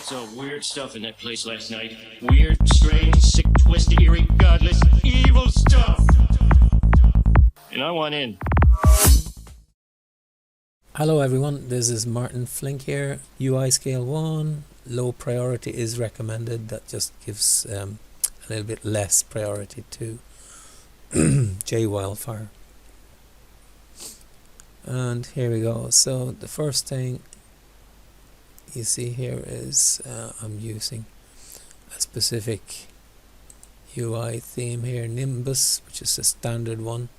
Saw weird stuff in that place last night. Weird, strange, sick, twisted, eerie, godless, evil stuff. And I want in. Hello everyone, this is Martin Flink here. UI scale 1, low priority is recommended. That just gives a little bit less priority to JWildfire. And here we go. So the first thing you see here is I'm using a specific UI theme here, Nimbus, which is a standard one.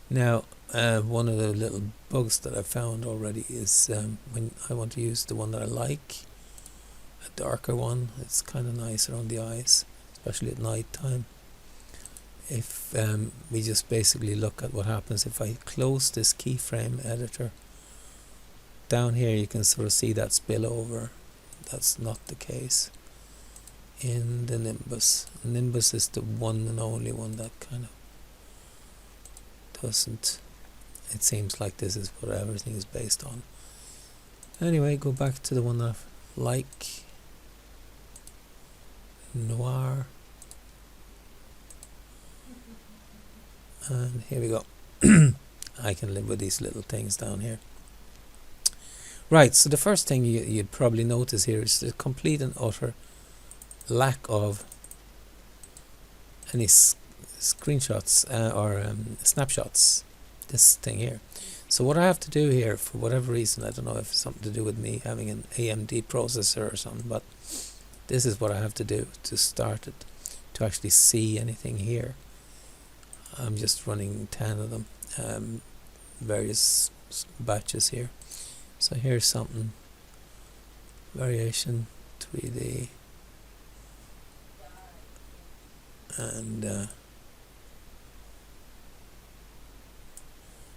Now one of the little bugs that I found already is when I want to use the one that I like, a darker one, it's kind of nicer on the eyes, especially at night time. If we just basically look at what happens if I close this keyframe editor, down here you can sort of see that spill over. That's not the case in the Nimbus. Nimbus is the one and only one that kind of doesn't. It seems like this is what everything is based on. Anyway, go back to the one that I like, Noir, and here we go. I can live with these little things down here. Right, so the first thing you'd probably notice here is the complete and utter lack of any screenshots or snapshots. This thing here. So what I have to do here, for whatever reason, I don't know if it's something to do with me having an AMD processor or something, but this is what I have to do to start it, to actually see anything here. I'm just running 10 of them, various batches here. So here's something, variation 3D, and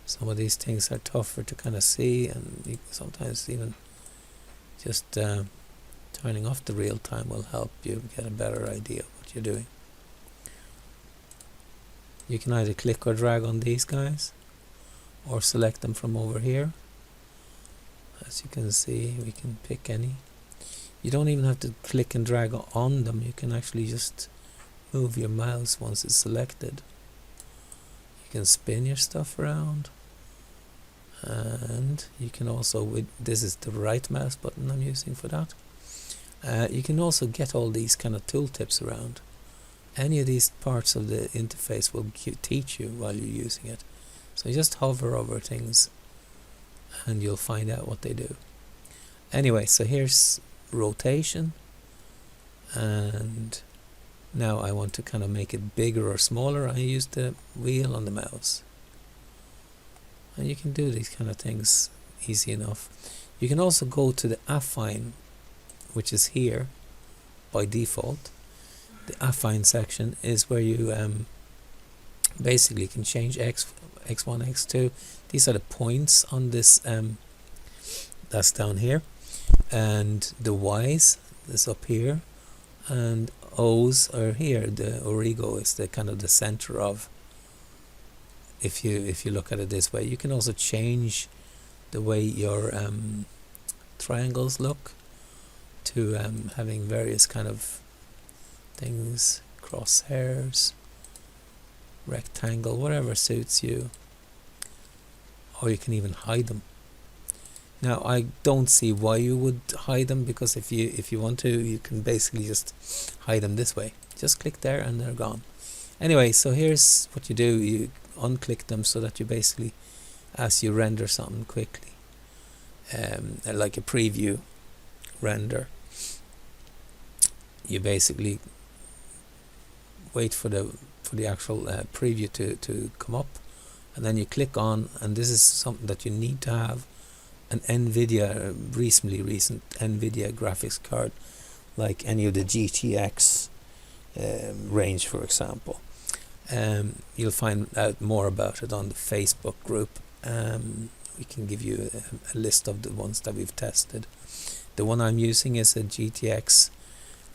some of these things are tougher to kind of see, and you sometimes even just turning off the real time will help you get a better idea of what you're doing. You can either click or drag on these guys or select them from over here. As you can see, we can pick any. You don't even have to click and drag on them. You can actually just move your mouse once it's selected. You can spin your stuff around, and you can also, this is the right mouse button I'm using for that. You can also get all these kind of tooltips around. Any of these parts of the interface will teach you while you're using it. So you just hover over things and you'll find out what they do. Anyway, so here's rotation, and now I want to kind of make it bigger or smaller. I use the wheel on the mouse. And you can do these kind of things easy enough. You can also go to the affine, which is here by default. The affine section is where you basically can change x1, x2. These are the points on this, that's down here. And the y's is up here. And O's are here. The origo is the kind of the center of, if you look at it this way. You can also change the way your triangles look to having various kind of things, crosshairs, rectangle, whatever suits you, or you can even hide them. Now I don't see why you would hide them, because if you want to, you can basically just hide them this way. Just click there and they're gone. Anyway, so here's what you do. You unclick them so that you basically, as you render something quickly, like a preview render, you basically wait for the actual preview to come up, and then you click on, and this is something that you need to have an NVIDIA, recent NVIDIA graphics card, like any of the GTX range, for example. You'll find out more about it on the Facebook group. We can give you a list of the ones that we've tested. The one I'm using is a GTX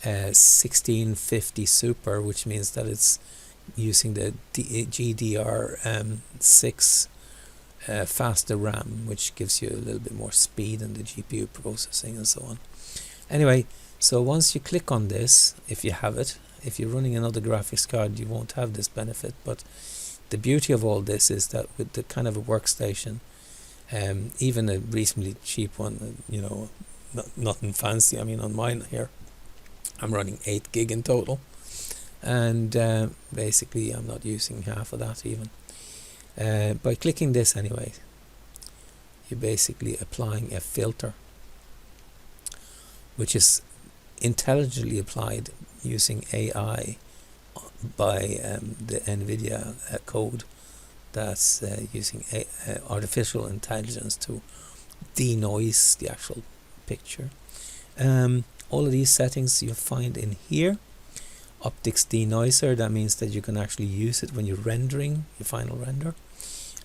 1650 Super, which means that it's using the GDR6 faster RAM, which gives you a little bit more speed in the GPU processing and so on. Anyway, so once you click on this, if you have it, if you're running another graphics card, you won't have this benefit. But the beauty of all this is that with the kind of a workstation, even a reasonably cheap one, nothing fancy. I mean, on mine here, I'm running 8 gig in total, and basically I'm not using half of that even. By clicking this anyway, you're basically applying a filter, which is intelligently applied using AI by the NVIDIA code that's using artificial intelligence to denoise the actual picture. All of these settings you'll find in here. Optics denoiser, that means that you can actually use it when you're rendering your final render.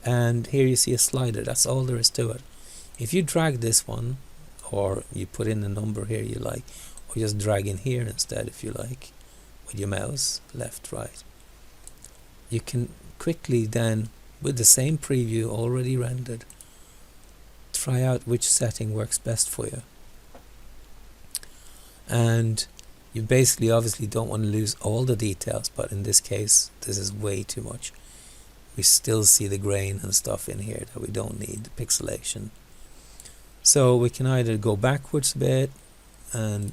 And here you see a slider, that's all there is to it. If you drag this one, or you put in a number here you like, or just drag in here instead if you like, with your mouse, left, right, you can quickly then, with the same preview already rendered, try out which setting works best for you. And you basically obviously don't want to lose all the details, but in this case this is way too much. We still see the grain and stuff in here that we don't need, the pixelation. So we can either go backwards a bit and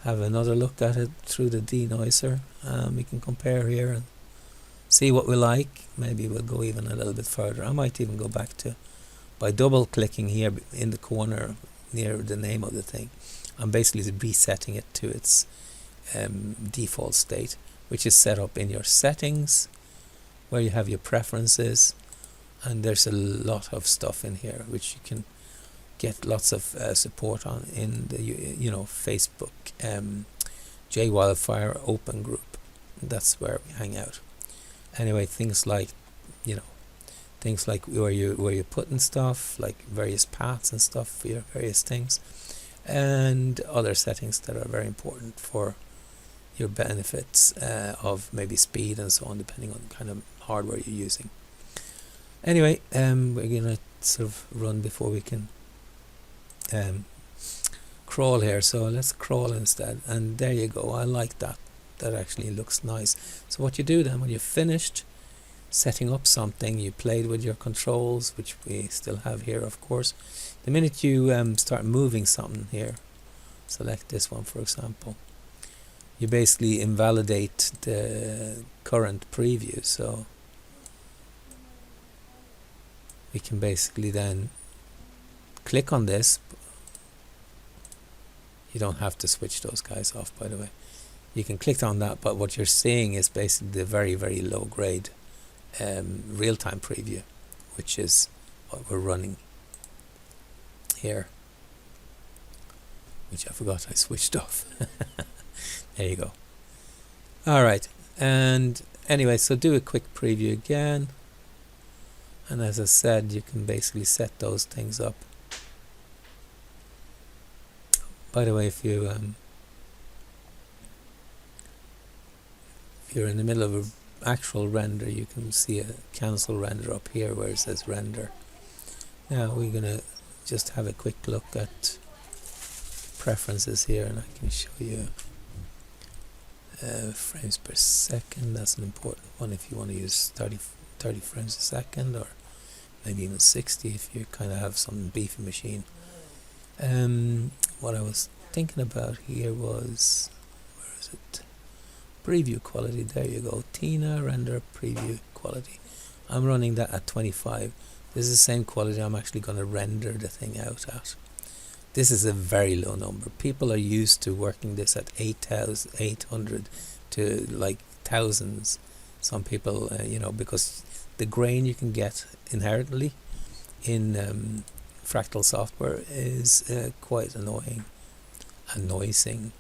have another look at it through the denoiser. We can compare here and see what we like. Maybe we'll go even a little bit further. I might even go back to, by double clicking here in the corner near the name of the thing, I'm basically resetting it to its default state, which is set up in your settings, where you have your preferences, and there's a lot of stuff in here which you can get lots of support on in the Facebook JWildfire open group. That's where we hang out. Anyway, things like where you're putting stuff, like various paths and stuff for your various things, and other settings that are very important for your benefits of maybe speed and so on, depending on the kind of hardware you're using. Anyway, we're gonna sort of run before we can crawl here, so let's crawl instead. And there you go, I like that. That actually looks nice. So what you do then, when you're finished setting up something, you played with your controls, which we still have here, of course. The minute you start moving something here, select this one for example, you basically invalidate the current preview. So we can basically then click on this. You don't have to switch those guys off, by the way. You can click on that, but what you're seeing is basically the very, very low grade real-time preview, which is what we're running here, which I forgot I switched off. There you go. Alright, and anyway, so do a quick preview again, and as I said, you can basically set those things up. By the way, if you're in the middle of an actual render, you can see a cancel render up here where it says render. Now we're gonna just have a quick look at preferences here, and I can show you frames per second. That's an important one if you want to use 30 frames a second, or maybe even 60 if you kind of have some beefy machine. What I was thinking about here was, where is it? Preview quality. There you go. Tina render preview quality. I'm running that at 25. This is the same quality I'm actually going to render the thing out at. This is a very low number. People are used to working this at 8,800 to like thousands. Some people, because the grain you can get inherently in Fractal software is quite annoying, annoying,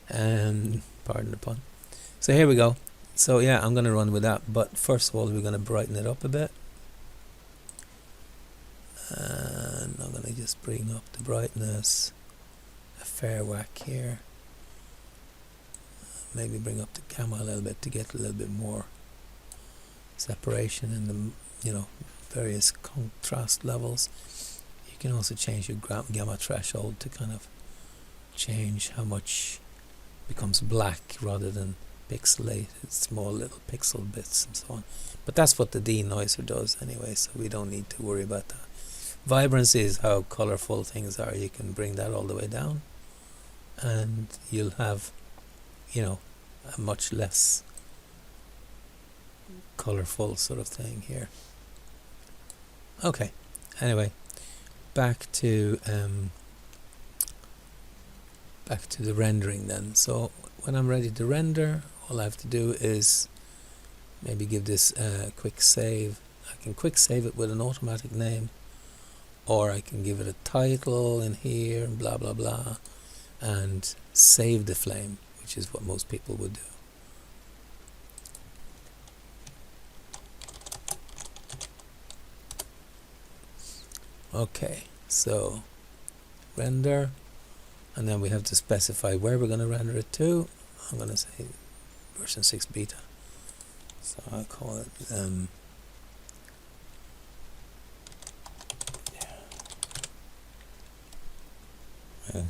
pardon the pun. So here we go. So yeah, I'm going to run with that, but first of all we're going to brighten it up a bit, and I'm going to just bring up the brightness a fair whack here, maybe bring up the gamma a little bit to get a little bit more separation in the various contrast levels. You can also change your gamma threshold to kind of change how much becomes black rather than pixelated, small little pixel bits and so on. But that's what the denoiser does anyway, so we don't need to worry about that. Vibrance is how colorful things are. You can bring that all the way down and you'll have, you know, a much less colorful sort of thing here. Okay, anyway, back to the rendering then. So when I'm ready to render, all I have to do is maybe give this a quick save. I can quick save it with an automatic name, or I can give it a title in here and blah blah blah, and save the flame, which is what most people would do. Okay, so render, and then we have to specify where we're going to render it to. I'm going to say version 6 beta, so I'll call it okay,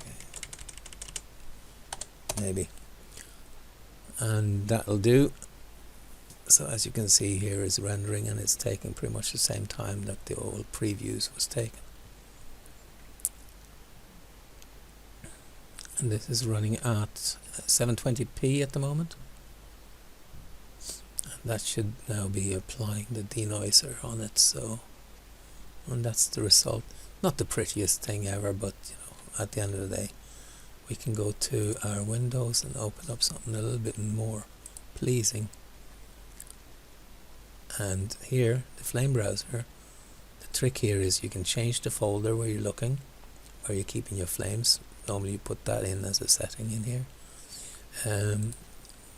maybe, and that'll do. So as you can see, here is rendering, and it's taking pretty much the same time that the old previews was taken. And this is running at 720p at the moment. And that should now be applying the denoiser on it. So, and that's the result. Not the prettiest thing ever, but you know, at the end of the day, we can go to our windows and open up something a little bit more pleasing. And here, the flame browser, the trick here is you can change the folder where you're looking, where you're keeping your flames. Normally you put that in as a setting in here.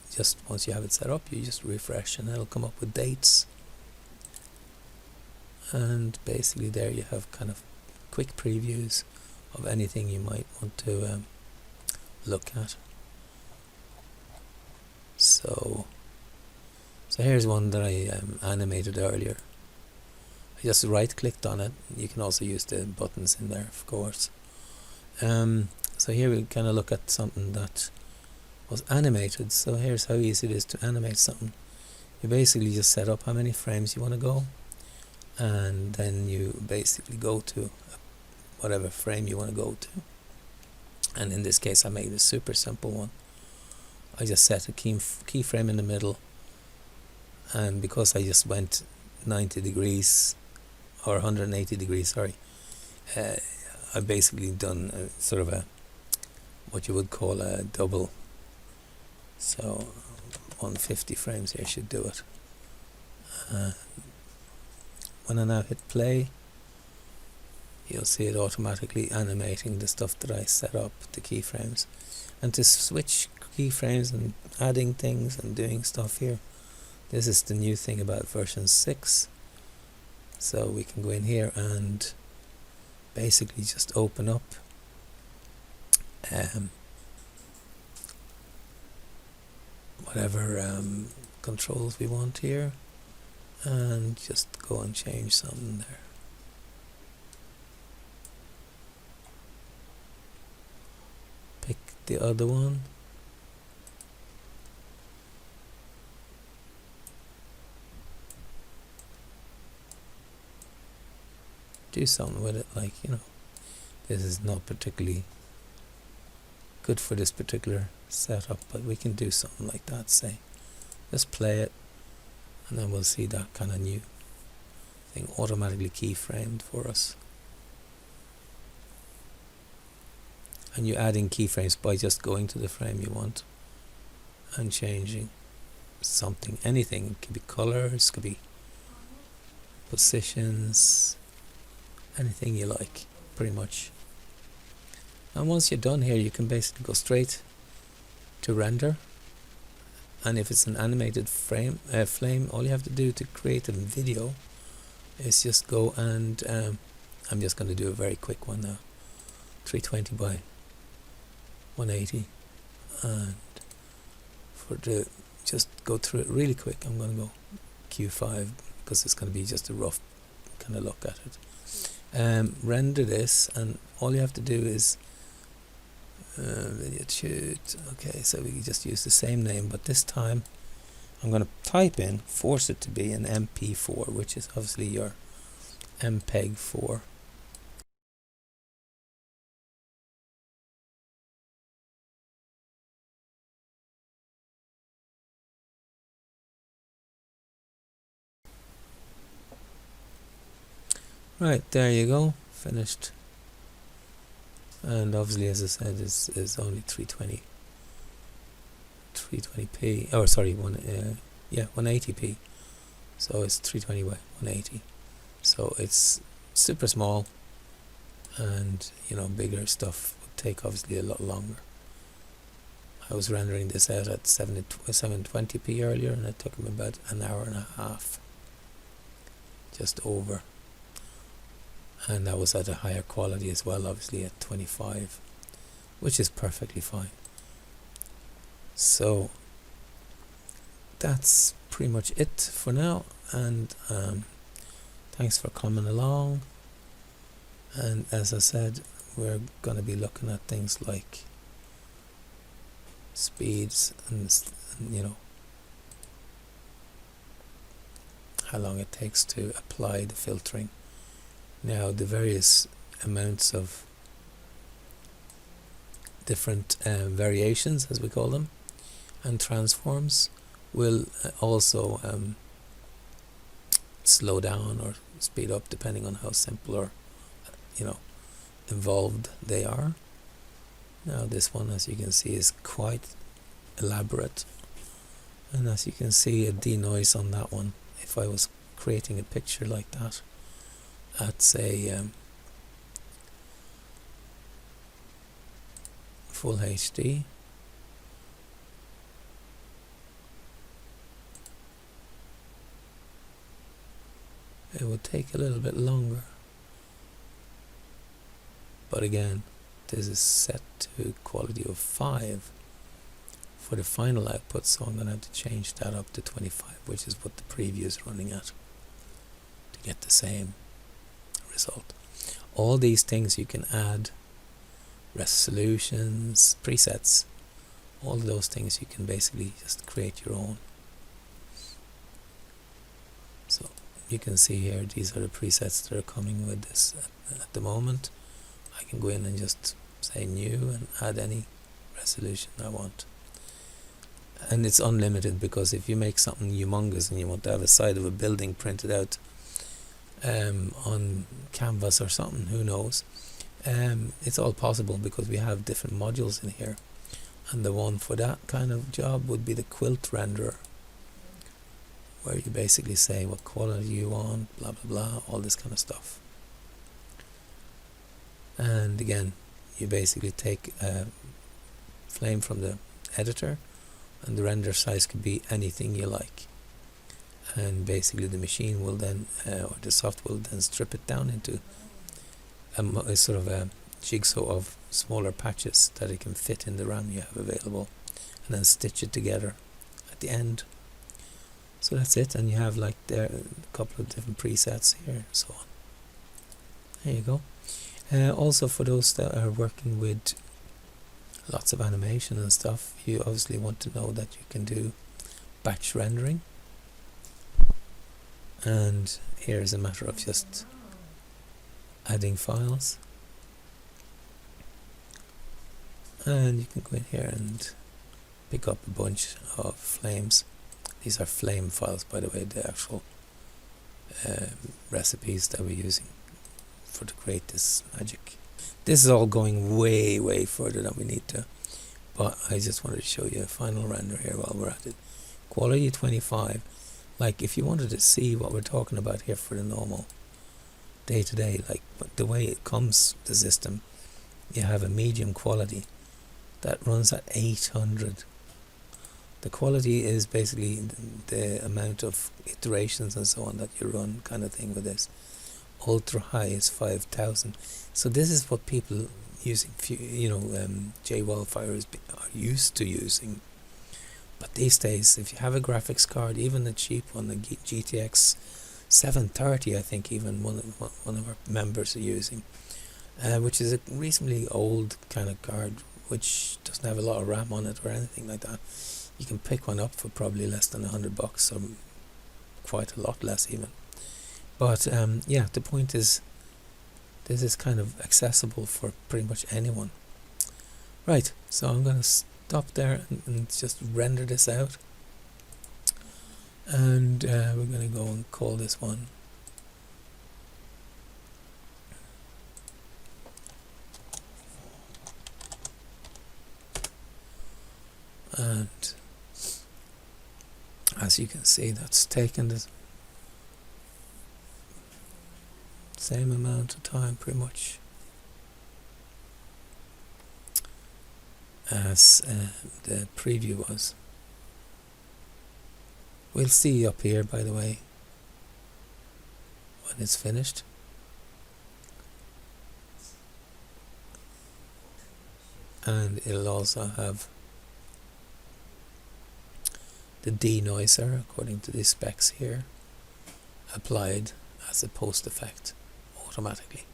Just once you have it set up, you just refresh and it'll come up with dates. And basically there you have kind of quick previews of anything you might want to look at. So here's one that I animated earlier. I just right clicked on it. You can also use the buttons in there, of course. So here we kind of look at something that was animated. So here's how easy it is to animate something. You basically just set up how many frames you want to go, and then you basically go to whatever frame you want to go to. And in this case I made a super simple one. I just set a keyframe in the middle, and because I just went 90 degrees or 180 degrees, sorry, I've basically done a, sort of a, what you would call a double. So 150 frames here should do it. When I now hit play, you'll see it automatically animating the stuff that I set up, the keyframes. And to switch keyframes and adding things and doing stuff here, this is the new thing about version 6. So we can go in here and basically just open up whatever controls we want here, and just go and change something there. Pick the other one. Do something with it, like, you know, this is not particularly good for this particular setup, but we can do something like that, say. Just play it, and then we'll see that kind of new thing automatically keyframed for us. And you're adding keyframes by just going to the frame you want and changing something, anything. It could be colors, could be positions, anything you like, pretty much. And once you're done here, you can basically go straight to render. And if it's an animated flame, all you have to do to create a video is just go and I'm just going to do a very quick one now, 320 by 180, and just go through it really quick, I'm going to go Q5 because it's going to be just a rough kind of look at it. Render this, and all you have to do is video shoot. Okay, so we can just use the same name, but this time I'm going to type in, force it to be an MP4, which is obviously your MPEG 4. Right, there you go, finished. And obviously, as I said, is only 320p. Oh, sorry, 180p. So it's 320 by 180. So it's super small, and bigger stuff would take obviously a lot longer. I was rendering this out at 720p earlier, and it took me about an hour and a half, just over. And that was at a higher quality as well, obviously at 25, which is perfectly fine. So that's pretty much it for now, and thanks for coming along. And as I said, we're going to be looking at things like speeds and how long it takes to apply the filtering. Now, the various amounts of different variations, as we call them, and transforms will also slow down or speed up depending on how simple or involved they are. Now this one, as you can see, is quite elaborate, and as you can see, a denoise on that one, if I was creating a picture like that at say full HD, it would take a little bit longer, but again, this is set to quality of 5 for the final output, so I'm going to have to change that up to 25, which is what the preview is running at, to get the same result. All these things you can add, resolutions, presets, all those things you can basically just create your own. So you can see here, these are the presets that are coming with this at the moment. I can go in and just say new and add any resolution I want. And it's unlimited, because if you make something humongous and you want to have a side of a building printed out on canvas or something, who knows, it's all possible because we have different modules in here, and the one for that kind of job would be the quilt renderer, where you basically say what quality you want, blah blah blah, all this kind of stuff. And again, you basically take a frame from the editor, and the render size could be anything you like, and basically the machine will then or the software will then strip it down into a sort of a jigsaw of smaller patches that it can fit in the RAM you have available, and then stitch it together at the end. So that's it, and you have like there a couple of different presets here and so on. There you go. Also, for those that are working with lots of animation and stuff, you obviously want to know that you can do batch rendering, and here's a matter of just adding files, and you can go in here and pick up a bunch of flames. These are flame files, by the way, the actual recipes that we're using to create this magic. This is all going way further than we need to, but I just wanted to show you a final render here while we're at it. Quality 25. Like, if you wanted to see what we're talking about here for the normal day-to-day, like the way it comes, the system, you have a medium quality that runs at 800. The quality is basically the amount of iterations and so on that you run, kind of thing, with this. Ultra high is 5000. So this is what people using, JWildfire are used to using. But these days, if you have a graphics card, even a cheap one, the GTX 730, I think even one of our members are using, which is a reasonably old kind of card which doesn't have a lot of RAM on it or anything like that. You can pick one up for probably less than $100, or quite a lot less even. But yeah, the point is, this is kind of accessible for pretty much anyone. Right, so I'm going to stop there and just render this out. And we're going to go and call this one and as you can see, that's taken the same amount of time pretty much as the preview was. We'll see up here, by the way, when it's finished. And it'll also have the denoiser, according to the specs here, applied as a post effect automatically.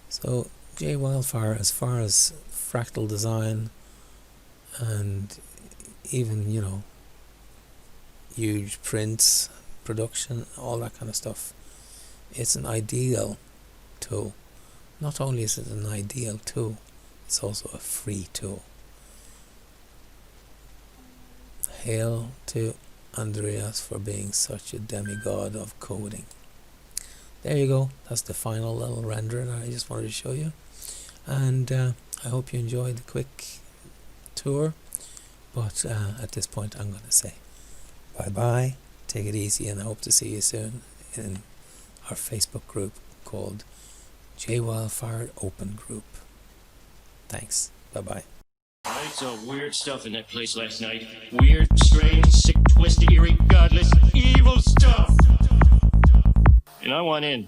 So JWildfire, as far as fractal design and even, you know, huge prints, production, all that kind of stuff, it's an ideal tool. Not only is it an ideal tool, it's also a free tool. Hail to Andreas for being such a demigod of coding. There you go, that's the final little render that I just wanted to show you. And I hope you enjoyed the quick tour. But at this point I'm going to say bye bye, take it easy, and I hope to see you soon in our Facebook group called JWildfire Open Group. Thanks, bye bye. I saw weird stuff in that place last night. Weird, strange, sick, twisted, eerie, godless, evil stuff. And I want in.